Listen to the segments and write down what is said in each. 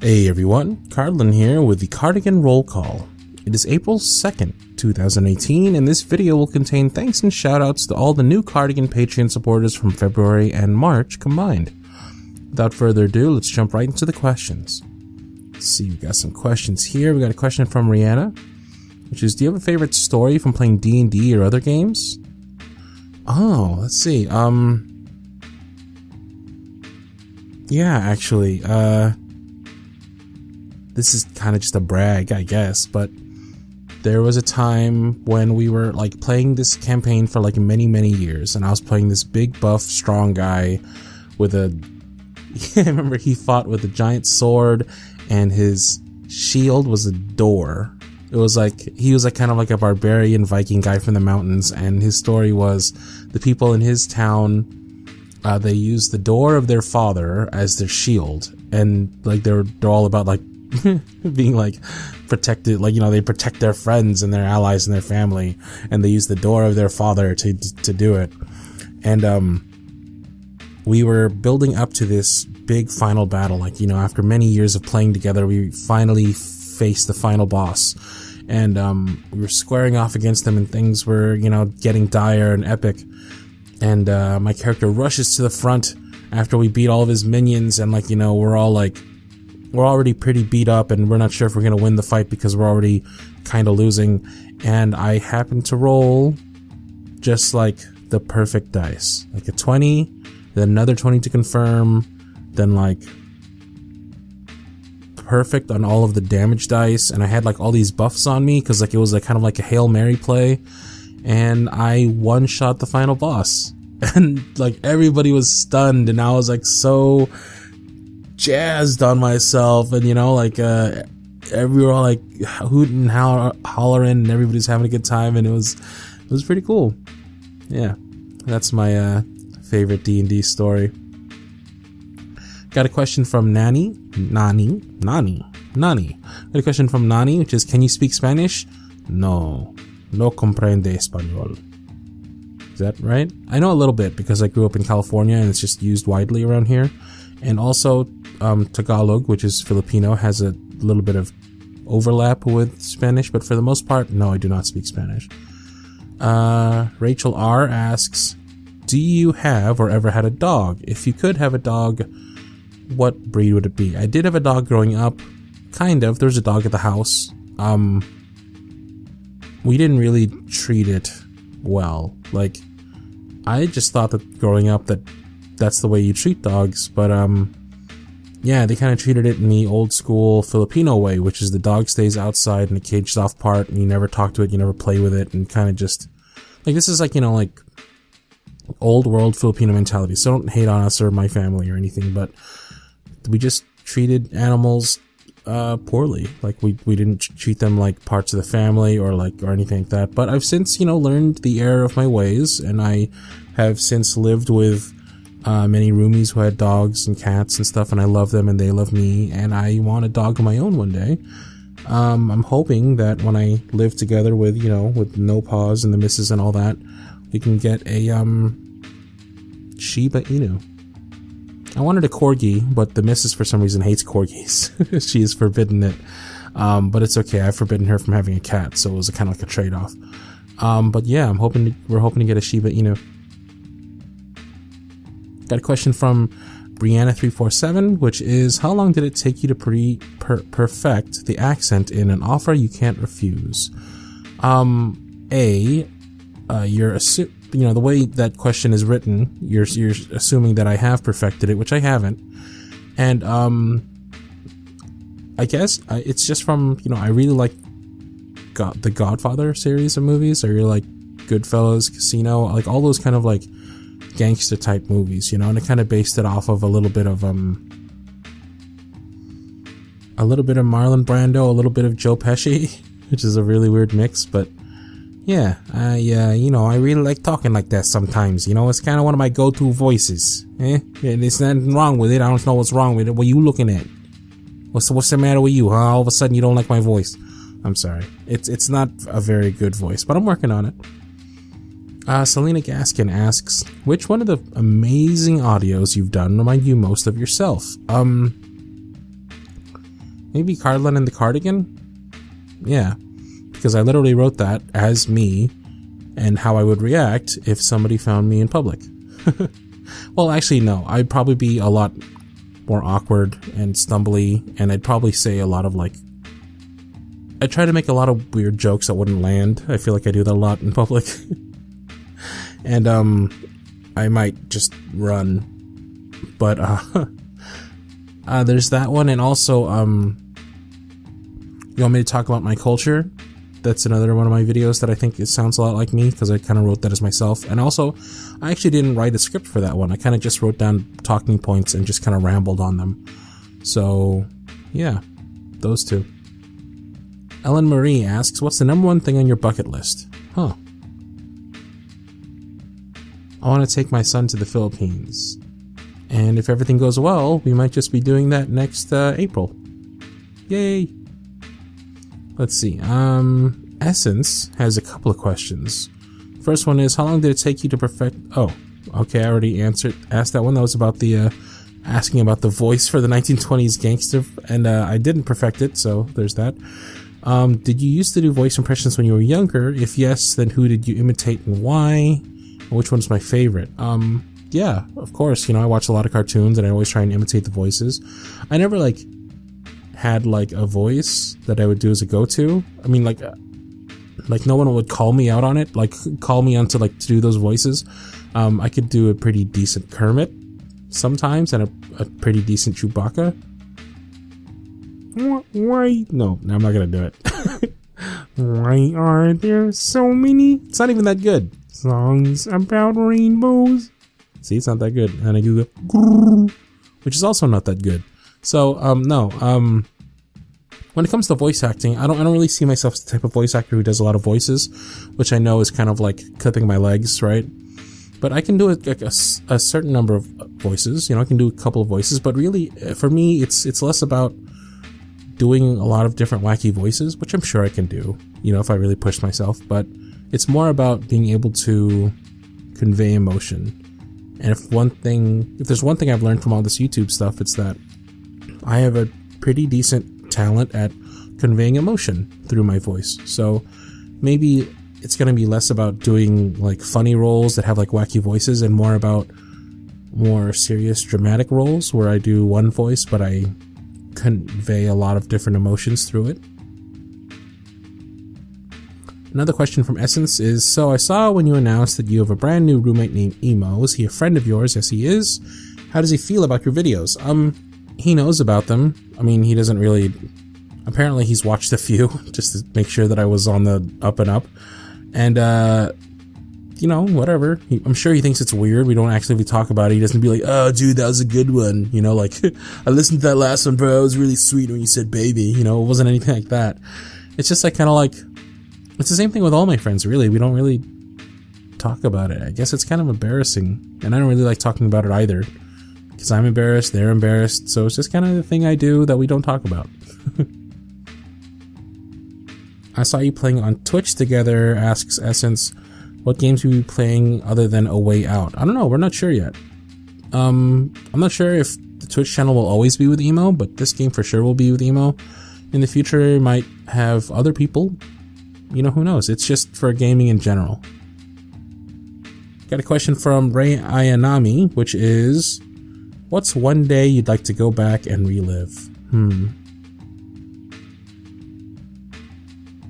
Hey everyone, Cardlin here with the Cardigan roll call. It is April 2nd, 2018, and this video will contain thanks and shoutouts to all the new Cardigan Patreon supporters from February and March combined. Without further ado, let's jump right into the questions. Let's see, we got some questions here. We got a question from Rihanna, which is, do you have a favorite story from playing D&D or other games? Oh, let's see, yeah, actually, this is kind of just a brag, I guess, but there was a time when we were like playing this campaign for like many years, and I was playing this big buff strong guy with a I remember he fought with a giant sword and his shield was a door. It was like he was like kind of like a barbarian Viking guy from the mountains, and his story was the people in his town, they used the door of their father as their shield, and like they're all about like being like protected, like, you know, they protect their friends and their allies and their family, and they use the door of their father to do it. And we were building up to this big final battle, like, you know, after many years of playing together, we finally faced the final boss, and we were squaring off against them, and things were, you know, getting dire and epic. And my character rushes to the front after we beat all of his minions, and like, you know, we're already pretty beat up, and we're not sure if we're gonna win the fight because we're already kind of losing. And I happened to roll just like the perfect dice, like a 20, then another 20 to confirm, then like perfect on all of the damage dice, and I had like all these buffs on me because like it was like kind of like a Hail Mary play, and I one-shot the final boss, and like everybody was stunned, and I was like so jazzed on myself, and you know, like we were all like hooting and hollering, and everybody's having a good time, and it was pretty cool. Yeah, that's my favorite D&D story. Got a question from Nani. Got a question from Nani, which is, can you speak Spanish? No comprende español. Is that right? I know a little bit because I grew up in California and it's just used widely around here. And also, Tagalog, which is Filipino, has a little bit of overlap with Spanish, but for the most part, no, I do not speak Spanish. Rachel R. asks, do you have or ever had a dog? If you could have a dog, what breed would it be? I did have a dog growing up, kind of. There's a dog at the house. We didn't really treat it well. Like, I just thought that growing up that's the way you treat dogs, but yeah, they kind of treated it in the old school Filipino way, which is the dog stays outside in a caged off part, and you never talk to it, you never play with it, and kind of just like, this is like, you know, like old world Filipino mentality. So don't hate on us or my family or anything, but we just treated animals poorly. Like we didn't treat them like parts of the family or anything like that. But I've since, you know, learned the error of my ways, and I have since lived with many roomies who had dogs and cats and stuff, and I love them and they love me, and I want a dog of my own one day. I'm hoping that when I live together with, you know, with No Paws and the missus and all that, we can get a Shiba Inu. I wanted a corgi, but the missus for some reason hates corgis. She has forbidden it, but it's okay. I've forbidden her from having a cat, so it was kind of like a trade-off. But yeah, we're hoping to get a Shiba Inu. Got a question from Brianna347, which is, how long did it take you to perfect the accent in An Offer You Can't Refuse? You're you know, the way that question is written, you're assuming that I have perfected it, which I haven't. And I guess it's just from, you know, I really like the Godfather series of movies. I really like Goodfellas, Casino, like all those kind of like gangster type movies, you know, and I kind of based it off of a little bit of Marlon Brando, a little bit of Joe Pesci, which is a really weird mix, but yeah, you know, I really like talking like that sometimes, you know, it's kind of one of my go-to voices, and there's nothing wrong with it. I don't know what's wrong with it. What are you looking at? What's the matter with you, huh? All of a sudden you don't like my voice. I'm sorry. It's not a very good voice, but I'm working on it. Selena Gaskin asks, which one of the amazing audios you've done remind you most of yourself? Maybe Cardlin and the Cardigan? Yeah, because I literally wrote that as me and how I would react if somebody found me in public. Well, actually, no. I'd probably be a lot more awkward and stumbly, and I'd probably say a lot of like... I'd try to make a lot of weird jokes that wouldn't land. I feel like I do that a lot in public. And, I might just run. But, there's that one, and also, you want me to talk about my culture? That's another one of my videos that I think it sounds a lot like me, because I kind of wrote that as myself. And also, I actually didn't write a script for that one. I kind of just wrote down talking points and just kind of rambled on them. So, yeah, those two. Ellen Marie asks, what's the #1 thing on your bucket list? Huh. I want to take my son to the Philippines. And if everything goes well, we might just be doing that next April. Yay! Let's see. Essence has a couple of questions. First one is, how long did it take you to perfect... Oh, okay, I already asked that one. That was about the, asking about the voice for the 1920s gangster, and I didn't perfect it, so there's that. Did you used to do voice impressions when you were younger? If yes, then who did you imitate and why? And which one's my favorite? Yeah, of course, you know, I watch a lot of cartoons and I always try and imitate the voices. I never, like, had, like, a voice that I would do as a go-to. I mean, like no one would call me out on it, like, call me on to, like, to do those voices. I could do a pretty decent Kermit sometimes and a pretty decent Chewbacca. Why? No, I'm not gonna do it. Why are there so many? It's not even that good. Songs about rainbows. See, it's not that good. And I do the grrr, which is also not that good. So, no. When it comes to voice acting, I don't really see myself as the type of voice actor who does a lot of voices, which I know is kind of like clipping my legs, right? But I can do a certain number of voices. You know, I can do a couple of voices, but really, for me, it's less about doing a lot of different wacky voices, which I'm sure I can do, you know, if I really push myself, but it's more about being able to convey emotion. And if there's one thing I've learned from all this YouTube stuff, it's that I have a pretty decent talent at conveying emotion through my voice. So maybe it's going to be less about doing like funny roles that have like wacky voices and more about more serious dramatic roles where I do one voice, but I convey a lot of different emotions through it. Another question from Essence is, so I saw when you announced that you have a brand new roommate named Emo. Is he a friend of yours? Yes, he is. How does he feel about your videos? He knows about them. I mean, he doesn't really... Apparently he's watched a few, just to make sure that I was on the up and up. And, you know, whatever. I'm sure he thinks it's weird. We don't actually talk about it. He doesn't be like, oh, dude, that was a good one. You know, like, I listened to that last one, bro. It was really sweet when you said baby. You know, it wasn't anything like that. It's just like, kind of like... It's the same thing with all my friends, really. We don't really talk about it. I guess it's kind of embarrassing. And I don't really like talking about it either. Because I'm embarrassed, they're embarrassed. So it's just kind of the thing I do that we don't talk about. I saw you playing on Twitch together, asks Essence. What games will you be playing other than A Way Out? I don't know, we're not sure yet. I'm not sure if the Twitch channel will always be with Emo, but this game for sure will be with Emo. In the future, might have other people. You know, who knows? It's just for gaming in general. Got a question from Ray Ayanami, which is, what's one day you'd like to go back and relive?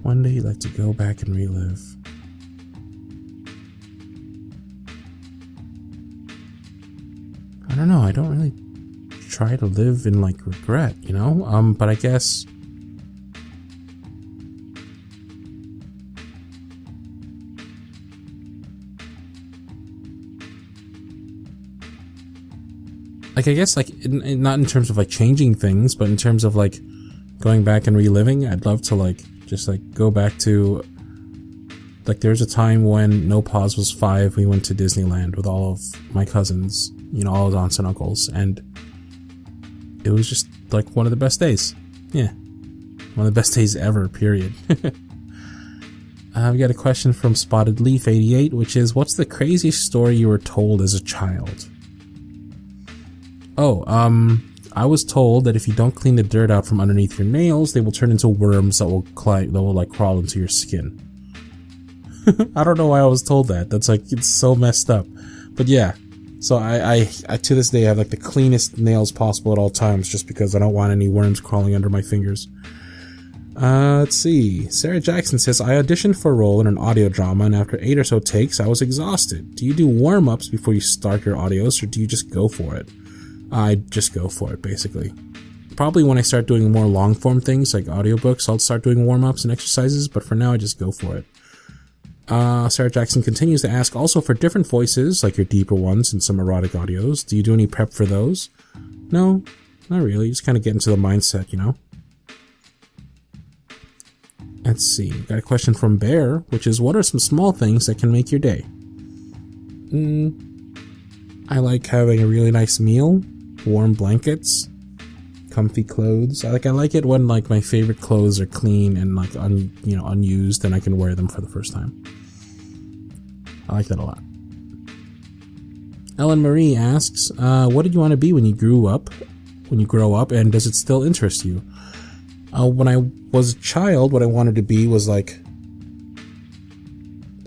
One day you'd like to go back and relive. I don't know, I don't really try to live in, like, regret, you know? But I guess... Like, I guess, like, not in terms of, like, changing things, but in terms of, like, going back and reliving, I'd love to, like, just, like, go back to, like, there was a time when No Pause was 5, we went to Disneyland with all of my cousins, you know, all his aunts and uncles, and it was just, like, one of the best days. Yeah. One of the best days ever, period. We got a question from Spotted Leaf 88, which is, what's the craziest story you were told as a child? Oh, I was told that if you don't clean the dirt out from underneath your nails, they will turn into worms that will like crawl into your skin. I don't know why I was told that. That's like, it's so messed up. But yeah. So I to this day have like the cleanest nails possible at all times, just because I don't want any worms crawling under my fingers. Let's see. Sarah Jackson says, I auditioned for a role in an audio drama, and after 8 or so takes, I was exhausted. Do you do warm-ups before you start your audios, or do you just go for it? I just go for it, basically. Probably when I start doing more long-form things, like audiobooks, I'll start doing warm-ups and exercises, but for now, I just go for it. Sarah Jackson continues to ask, also for different voices, like your deeper ones and some erotic audios, do you do any prep for those? No, not really. You just kind of get into the mindset, you know? Let's see. Got a question from Bear, which is, what are some small things that can make your day? I like having a really nice meal, warm blankets, comfy clothes. I like it when like my favorite clothes are clean and like unused, and I can wear them for the first time. I like that a lot. Ellen Marie asks, what did you want to be when you grow up, and does it still interest you? When I was a child, what I wanted to be was like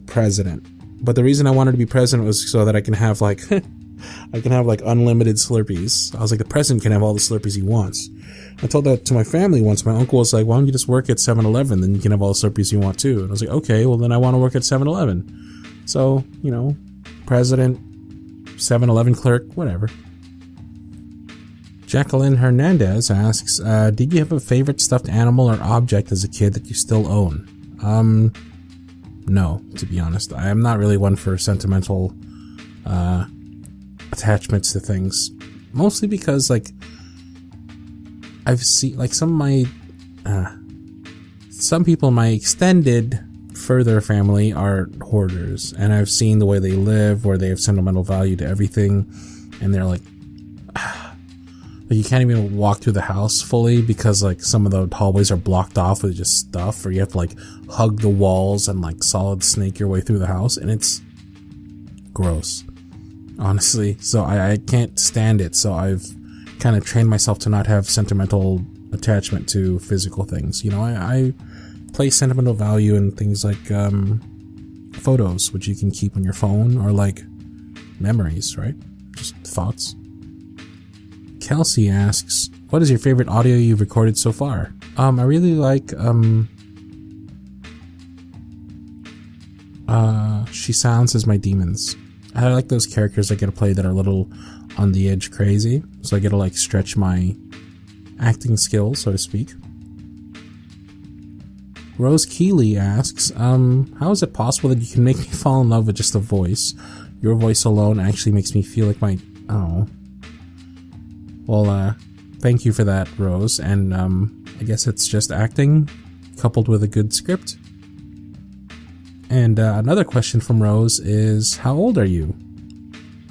president. But the reason I wanted to be president was so that I can have like unlimited Slurpees. I was like, the president can have all the Slurpees he wants. I told that to my family once. My uncle was like, why don't you just work at 7-Eleven, then you can have all the Slurpees you want too. And I was like, okay, well then I want to work at 7-Eleven. So, president, 7-Eleven clerk, whatever. Jacqueline Hernandez asks, did you have a favorite stuffed animal or object as a kid that you still own? No, to be honest. I am not really one for sentimental attachments to things. Mostly because, like, I've seen, like, some people in my extended, further family are hoarders, and I've seen the way they live, where they have sentimental value to everything, and they're like, you can't even walk through the house fully because like some of the hallways are blocked off with just stuff, or you have to like hug the walls and like solid snake your way through the house, and it's gross, honestly. So I can't stand it. So I've kind of trained myself to not have sentimental attachment to physical things. I place sentimental value in things like photos, which you can keep on your phone, or like memories, right? Just thoughts. Kelsey asks, what is your favorite audio you've recorded so far? I really like, She Sounds As My Demons. I like those characters I get to play that are a little on the edge crazy, so I get to like stretch my acting skills, so to speak. Rose Keeley asks, how is it possible that you can make me fall in love with just a voice? Your voice alone actually makes me feel like my... Oh... Well, thank you for that, Rose, and, I guess it's just acting, coupled with a good script. And, another question from Rose is, how old are you?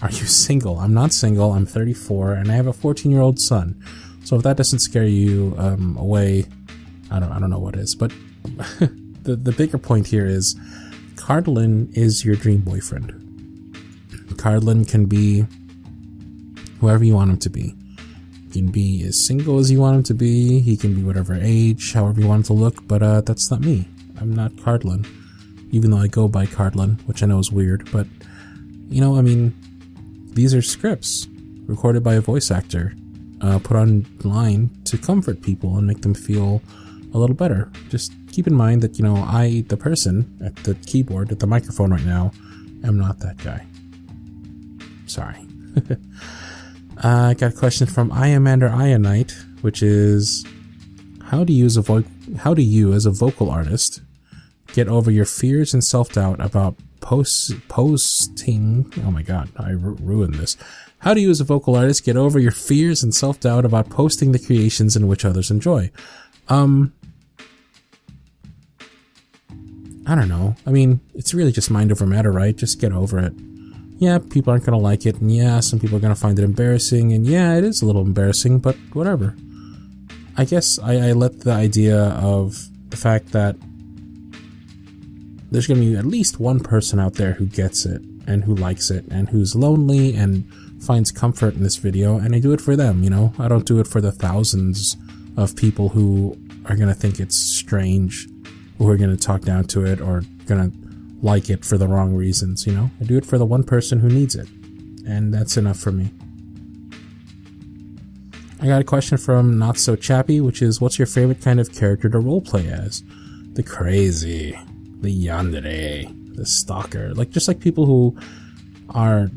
Are you single? I'm not single, I'm 34, and I have a 14-year-old son. So if that doesn't scare you, away, I don't know what is, but the bigger point here is, Cardlin is your dream boyfriend. Cardlin can be whoever you want him to be. He can be as single as you want him to be, he can be whatever age, however you want him to look, but that's not me. I'm not Cardlin. Even though I go by Cardlin, which I know is weird, but, these are scripts recorded by a voice actor, put online to comfort people and make them feel a little better. Just keep in mind that, I, the person at the keyboard, at the microphone right now, am not that guy. Sorry. I got a question from Iamander Ionite, which is, how do you as a vocal artist get over your fears and self-doubt about posting? Oh my god, I ruined this. How do you as a vocal artist get over your fears and self-doubt about posting the creations in which others enjoy? I don't know. It's really just mind over matter, right? Just get over it. Yeah, people aren't going to like it, and yeah, some people are going to find it embarrassing, and yeah, it is a little embarrassing, but whatever. I guess I let the idea of the fact that there's going to be at least one person out there who gets it, and who likes it, and who's lonely, and finds comfort in this video, and I do it for them, you know? I don't do it for the thousands of people who are gonna think it's strange, who are gonna talk down to it, or gonna like it for the wrong reasons, you know? I do it for the one person who needs it, and that's enough for me. I got a question from Not So Chappy, which is, what's your favorite kind of character to roleplay as? The crazy, the yandere, the stalker, just like people who are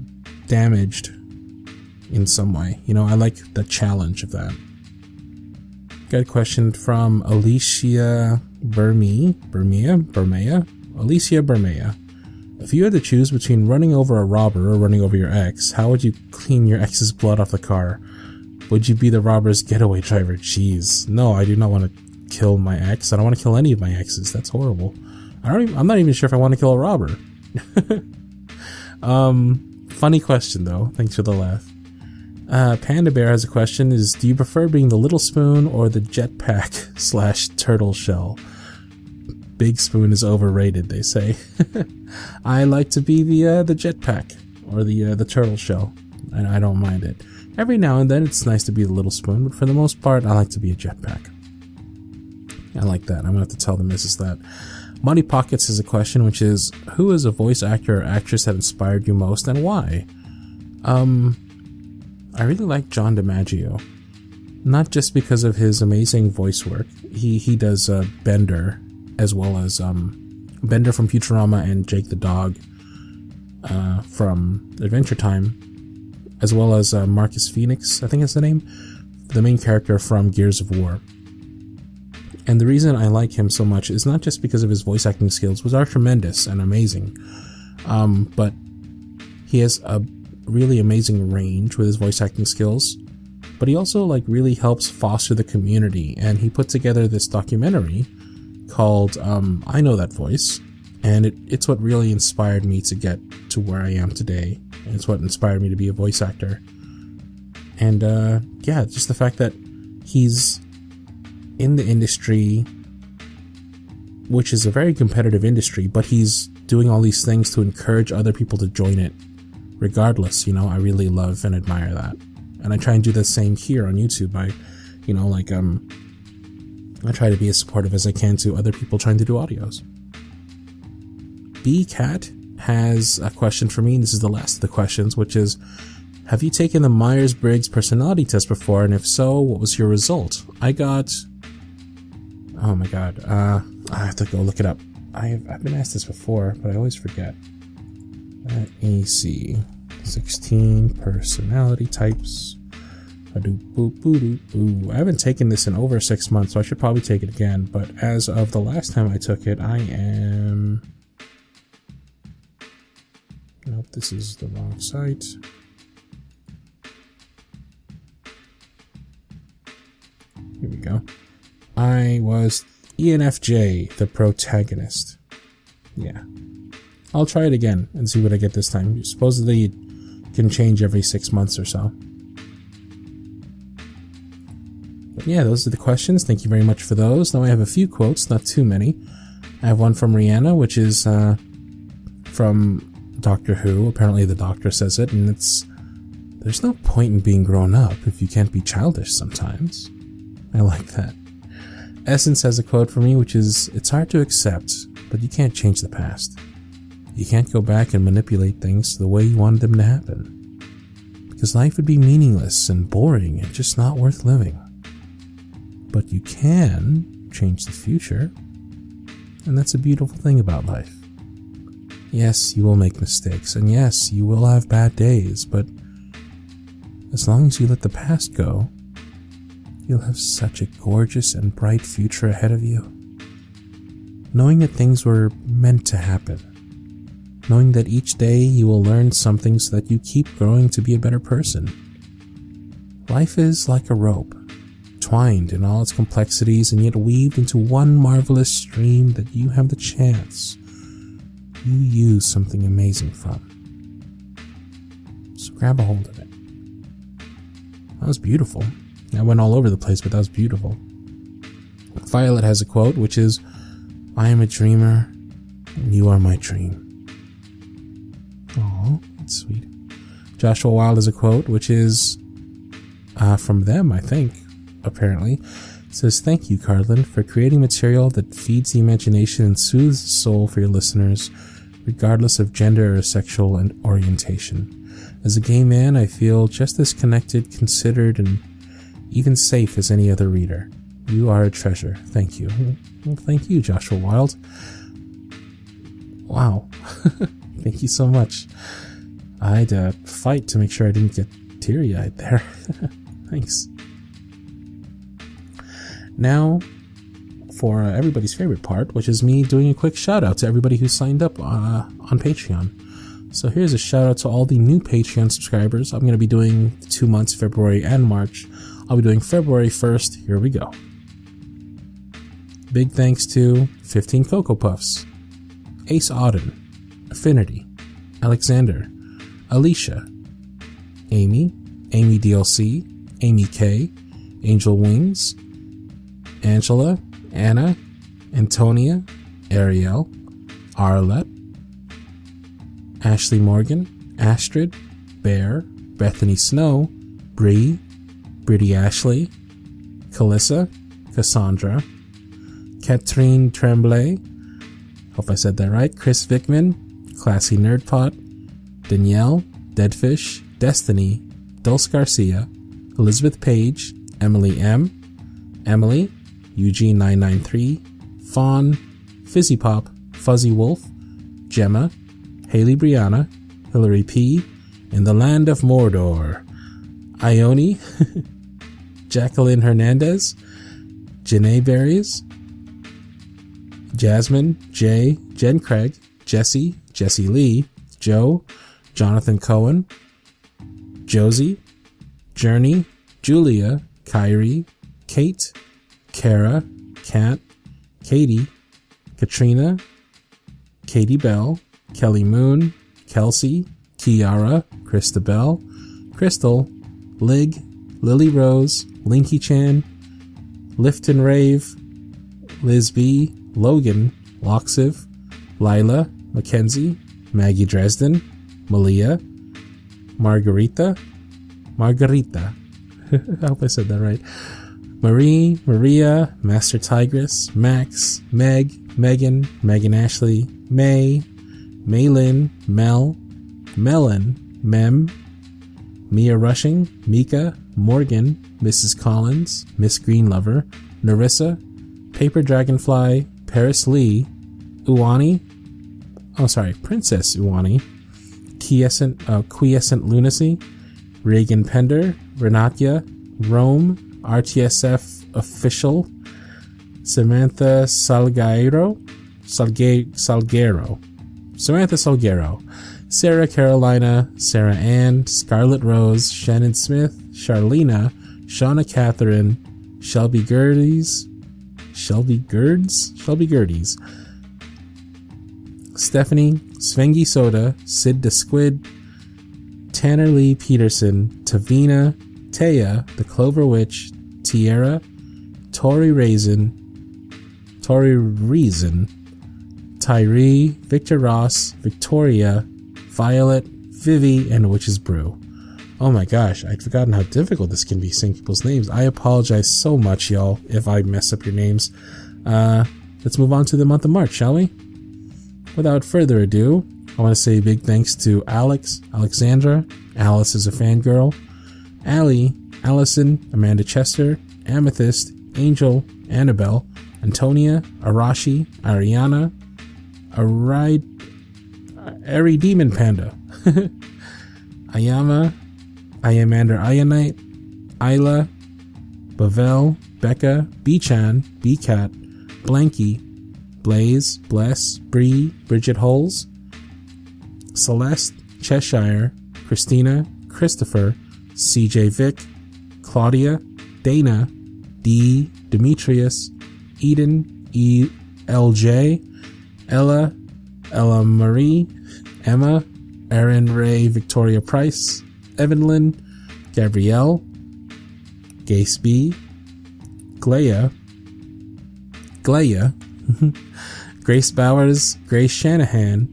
damaged in some way. You know, I like the challenge of that. Got a question from Alicia Alicia Bermea. If you had to choose between running over a robber or running over your ex, how would you clean your ex's blood off the car? Would you be the robber's getaway driver? Jeez. No, I do not want to kill my ex. I don't want to kill any of my exes. That's horrible. I'm not even sure if I want to kill a robber. Funny question though. Thanks for the laugh. Panda Bear has a question, do you prefer being the little spoon or the jetpack / turtle shell? Big spoon is overrated, they say. I like to be the jetpack or the turtle shell, and I don't mind it. Every now and then it's nice to be the little spoon, but for the most part I like to be a jetpack. I like that. I'm gonna have to tell the missus that. Money Pockets has a question, which is, who is a voice actor or actress that inspired you most, and why? I really like John DiMaggio. Not just because of his amazing voice work. He does Bender, as well as Bender from Futurama and Jake the Dog from Adventure Time, as well as Marcus Phoenix, I think is the name, the main character from Gears of War. And the reason I like him so much is not just because of his voice acting skills, which are tremendous and amazing, but he has a really amazing range with his voice acting skills, but he also really helps foster the community, and he put together this documentary called I Know That Voice, and it's what really inspired me to get to where I am today, and it's what inspired me to be a voice actor. And yeah, just the fact that he's in the industry, which is a very competitive industry, but he's doing all these things to encourage other people to join it regardless, you know, I really love and admire that. And I try and do the same here on YouTube. I try to be as supportive as I can to other people trying to do audios. B-Cat has a question for me, and this is the last of the questions, which is, have you taken the Myers-Briggs personality test before, and if so, what was your result? I got... Oh my god, I have to go look it up. I've been asked this before, but I always forget. AC 16 personality types. I haven't taken this in over 6 months, so I should probably take it again, but as of the last time I took it, I am... Nope, this is the wrong site. Here we go. I was ENFJ, the protagonist. Yeah. I'll try it again and see what I get this time. Supposedly it can change every 6 months or so. But yeah, those are the questions. Thank you very much for those. Now I have a few quotes, not too many. I have one from Rihanna, which is from Doctor Who. Apparently the Doctor says it, and it's, there's no point in being grown up if you can't be childish sometimes. I like that. Essence has a quote for me, which is, it's hard to accept, but you can't change the past. You can't go back and manipulate things the way you wanted them to happen. Because life would be meaningless and boring and just not worth living. But you can change the future. And that's a beautiful thing about life. Yes, you will make mistakes, and yes, you will have bad days, but as long as you let the past go, you'll have such a gorgeous and bright future ahead of you. Knowing that things were meant to happen. Knowing that each day you will learn something so that you keep growing to be a better person. Life is like a rope, twined in all its complexities and yet weaved into one marvelous stream that you have the chance you use something amazing from. So grab a hold of it. That was beautiful. I went all over the place, but that was beautiful. Violet has a quote, which is, I am a dreamer, and you are my dream. Aw, that's sweet. Joshua Wilde has a quote, which is from them, I think, apparently. It says, "Thank you, Cardlin, for creating material that feeds the imagination and soothes the soul for your listeners, regardless of gender or sexual orientation. As a gay man, I feel just as connected, considered, and even safe as any other reader. You are a treasure. Thank you." Well, thank you, Joshua Wilde. Wow. Thank you so much. I had to fight to make sure I didn't get teary-eyed there. Thanks. Now, for everybody's favorite part, which is me doing a quick shout-out to everybody who signed up on Patreon. So here's a shout-out to all the new Patreon subscribers. I'm going to be doing 2 months, February and March. I'll be doing February 1st. Here we go. Big thanks to 15 Cocoa Puffs, Ace Auden, Affinity, Alexander, Alicia, Amy DLC, Amy K, Angel Wings, Angela, Anna, Antonia, Ariel, Arlette, Ashley Morgan, Astrid, Bear, Bethany Snow, Bree, Britty Ashley, Calissa, Cassandra, Katrine Tremblay, hope I said that right, Chris Vickman, Classy Nerdpot, Danielle, Deadfish, Destiny, Dulce Garcia, Elizabeth Page, Emily M, Emily, Eugene993, Fawn, Fizzy Pop, Fuzzy Wolf, Gemma, Haley Brianna, Hillary P, In the Land of Mordor, Ione, Jacqueline Hernandez, Janae Berries, Jasmine, Jay, Jen Craig, Jesse Lee, Joe, Jonathan Cohen, Josie, Journey, Julia, Kyrie, Kate, Kara, Kat, Katie, Katrina, Katie Bell, Kelly Moon, Kelsey, Kiara, Christabel, Crystal, Lig, Lily Rose, Linky Chan, Lift and Rave, Liz B, Logan, Loxiv, Lila, Mackenzie, Maggie Dresden, Malia, Margarita, I hope I said that right, Marie, Maria, Master Tigress, Max, Meg, Megan, Megan Ashley, May, Maylin, Mel, Melon, Mem, Mia Rushing, Mika, Morgan, Mrs. Collins, Miss Greenlover, Narissa, Paper Dragonfly, Paris Lee, Princess Uwani, Quiescent Lunacy, Reagan Pender, Renatia, Rome, RTSF Official, Samantha Salguero, Sarah Carolina, Sarah Ann, Scarlett Rose, Shannon Smith, Charlena, Shauna Catherine, Shelby Gerdes, Stephanie, Svengi Soda, Sid the Squid, Tanner Lee Peterson, Tavina, Taya, The Clover Witch, Tierra, Tori Reason, Tyree, Victor Ross, Victoria, Violet, Vivi, and Witch's Brew. Oh my gosh, I'd forgotten how difficult this can be saying people's names. I apologize so much, y'all, if I mess up your names. Let's move on to the month of March, shall we? Without further ado, I want to say big thanks to Alex, Alexandra, Alice is a fangirl, Allie, Allison, Amanda Chester, Amethyst, Angel, Annabelle, Antonia, Arashi, Ariana, Ari Demon Panda, Ayama, Ayamander Ionite, Isla, Bavel, Becca, B-Chan, B-Cat, Blanky, Blaze, Bless, Bree, Bridget Holes, Celeste, Cheshire, Christina, Christopher, CJ Vic, Claudia, Dana, D, Demetrius, Eden, LJ, Ella Marie, Emma, Erin Ray, Victoria Price, Evelyn, Gabrielle, Gace B, Glea, Grace Bowers, Grace Shanahan,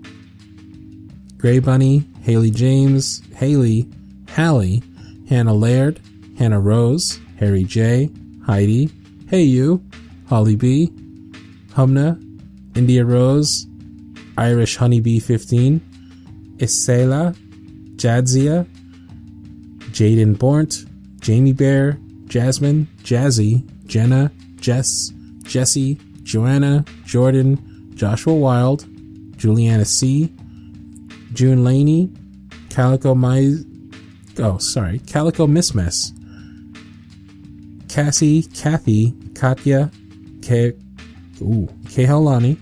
Grey Bunny, Haley James, Haley, Hallie, Hannah Laird, Hannah Rose, Harry J, Heidi, Hey You, Holly B, Humna, India Rose, Irish Honeybee 15, Isela, Jadzia, Jaden Bornt, Jamie Bear, Jasmine, Jazzy, Jenna, Jess, Jessie, Joanna, Jordan, Joshua Wild, Juliana C, June Laney, Calico Missmess, Cassie, Kathy, Katya, Kehalani,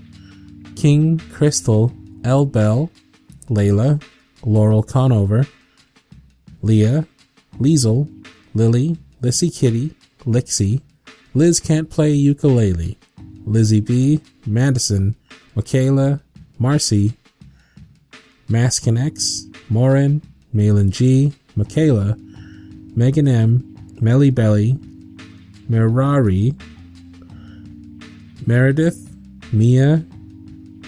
King, Crystal, L Bell, Layla, Laurel Conover, Leah, Liesel, Lily, Lissy Kitty, Lixie, Liz Can't Play Ukulele, Lizzie B, Madison, Michaela, Marcy, Maskin X, Morin, Malin G, Michaela, Megan M, Melly Belly, Mirari, Meredith, Mia,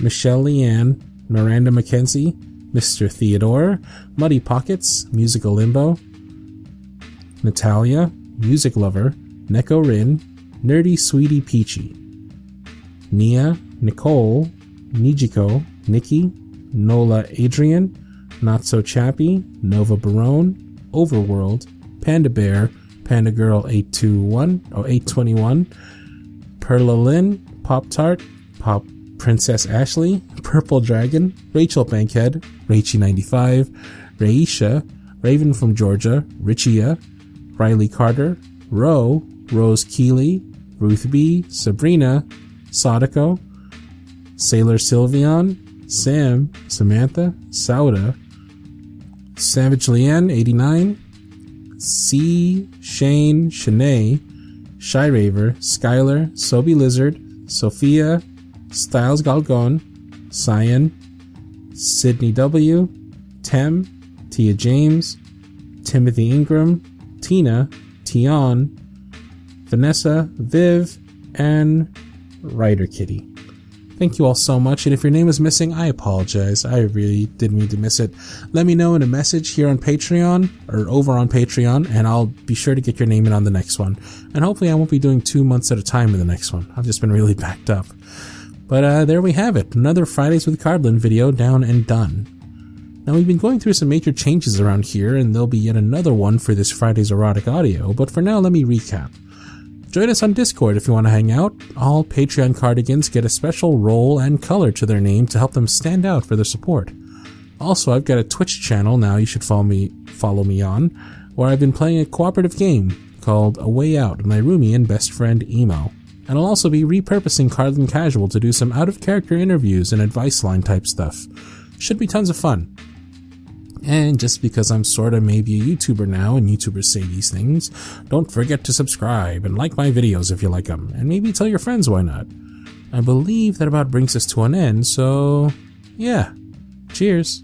Michelle Leanne, Miranda McKenzie, Mr. Theodore, Muddy Pockets, Musical Limbo, Natalia, Music Lover, Neko Rin, Nerdy Sweetie Peachy, Nia, Nicole, Nijiko, Nikki, Nola Adrian, Not So Chappy, Nova Barone, Overworld, Panda Bear, Panda Girl 821, Perla Lynn, Pop Tart, Pop Princess Ashley, Purple Dragon, Rachel Bankhead, Rachie95, Raisha, Raven from Georgia, Richia, Riley Carter, Rose Keeley, Ruth B, Sabrina, Sadako, Sailor Sylveon, Sam, Samantha, Sauda, Savage Leanne 89, C, Shane, Shanae, Shy Raver, Skylar, Sobe Lizard, Sophia, Styles Galgon, Cyan, Sydney W, Tem, Tia James, Timothy Ingram, Tina, Tion, Vanessa, Viv, and Ryder Kitty. Thank you all so much, and if your name is missing, I apologize. I really didn't mean to miss it. Let me know in a message here on Patreon, or over on Patreon, and I'll be sure to get your name in on the next one. And hopefully I won't be doing 2 months at a time in the next one. I've just been really backed up. But there we have it. Another Fridays with Cardlin video down and done. Now, we've been going through some major changes around here, and there'll be yet another one for this Friday's erotic audio, but for now, let me recap. Join us on Discord if you want to hang out. All Patreon Cardigans get a special role and color to their name to help them stand out for their support. Also, I've got a Twitch channel now you should follow me on, where I've been playing a cooperative game called A Way Out with my roomie and best friend Emo. And I'll also be repurposing Cardlin Casual to do some out-of-character interviews and advice line type stuff. Should be tons of fun. And just because I'm sorta maybe a YouTuber now, and YouTubers say these things, don't forget to subscribe and like my videos if you like them, and maybe tell your friends why not. I believe that about brings us to an end, so yeah. Cheers.